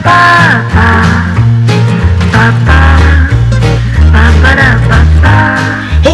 Hey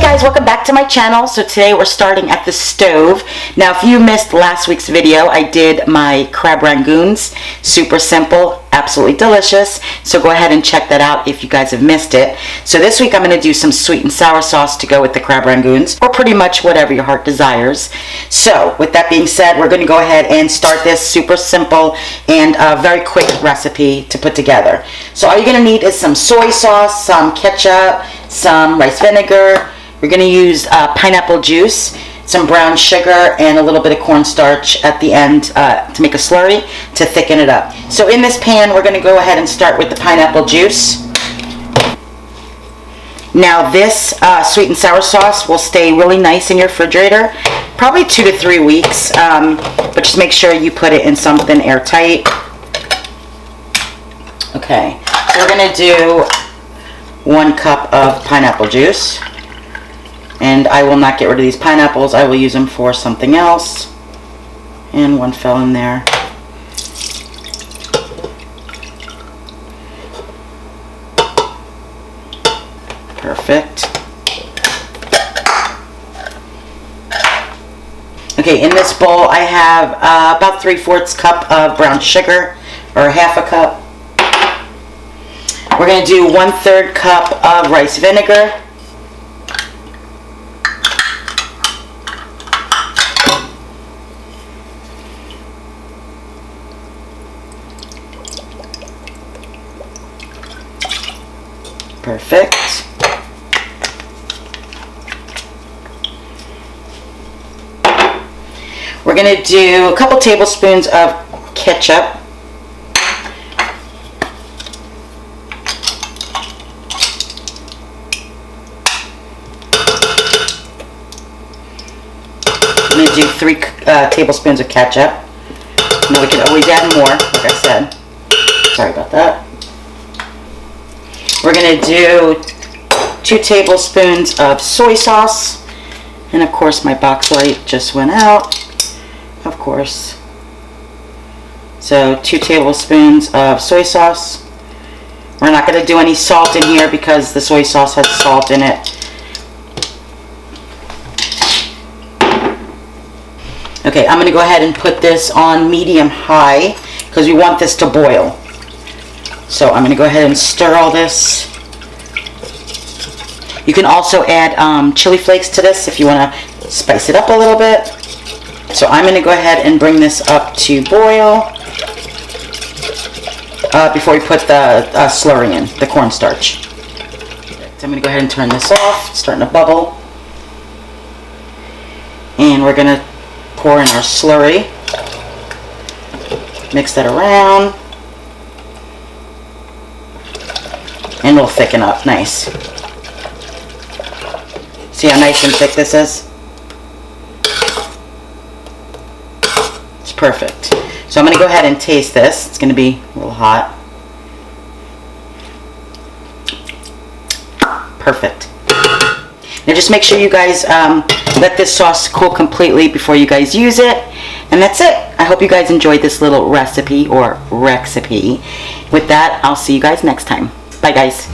guys, welcome back to my channel. So today we're starting at the stove. Now if you missed last week's video, I did my crab rangoons. Super simple, absolutely delicious. So go ahead and check that out if you guys have missed it. So this week I'm going to do some sweet and sour sauce to go with the crab rangoons, or pretty much whatever your heart desires. So with that being said, we're going to go ahead and start this super simple and very quick recipe to put together. So all you're going to need is some soy sauce, some ketchup, some rice vinegar. We're going to use pineapple juice, some brown sugar, and a little bit of cornstarch at the end to make a slurry to thicken it up. So in this pan, we're going to go ahead and start with the pineapple juice. Now this sweet and sour sauce will stay really nice in your refrigerator, probably 2 to 3 weeks, but just make sure you put it in something airtight. Okay, so we're going to do 1 cup of pineapple juice. And I will not get rid of these pineapples. I will use them for something else. And 1 fell in there. Perfect. Okay, in this bowl I have about 3/4 cup of brown sugar, or 1/2 cup. We're going to do 1/3 cup of rice vinegar. Perfect. We're going to do a couple tablespoons of ketchup. I'm going to do 3 tablespoons of ketchup. Now we can always add more, like I said. Sorry about that. We're going to do 2 tablespoons of soy sauce. And of course my box light just went out. Of course. So 2 tablespoons of soy sauce. We're not going to do any salt in here because the soy sauce has salt in it. Okay, I'm going to go ahead and put this on medium-high because we want this to boil. So I'm going to go ahead and stir all this. You can also add chili flakes to this if you want to spice it up a little bit. So I'm going to go ahead and bring this up to boil before we put the slurry in, the cornstarch. So I'm going to go ahead and turn this off. It's starting to bubble. And we're going to pour in our slurry. Mix that around. And it'll thicken up nice. See how nice and thick this is? It's perfect. So I'm going to go ahead and taste this. It's going to be a little hot. Perfect. Now just make sure you guys let this sauce cool completely before you guys use it. And that's it. I hope you guys enjoyed this little recipe or rexipy. With that, I'll see you guys next time. Bye guys.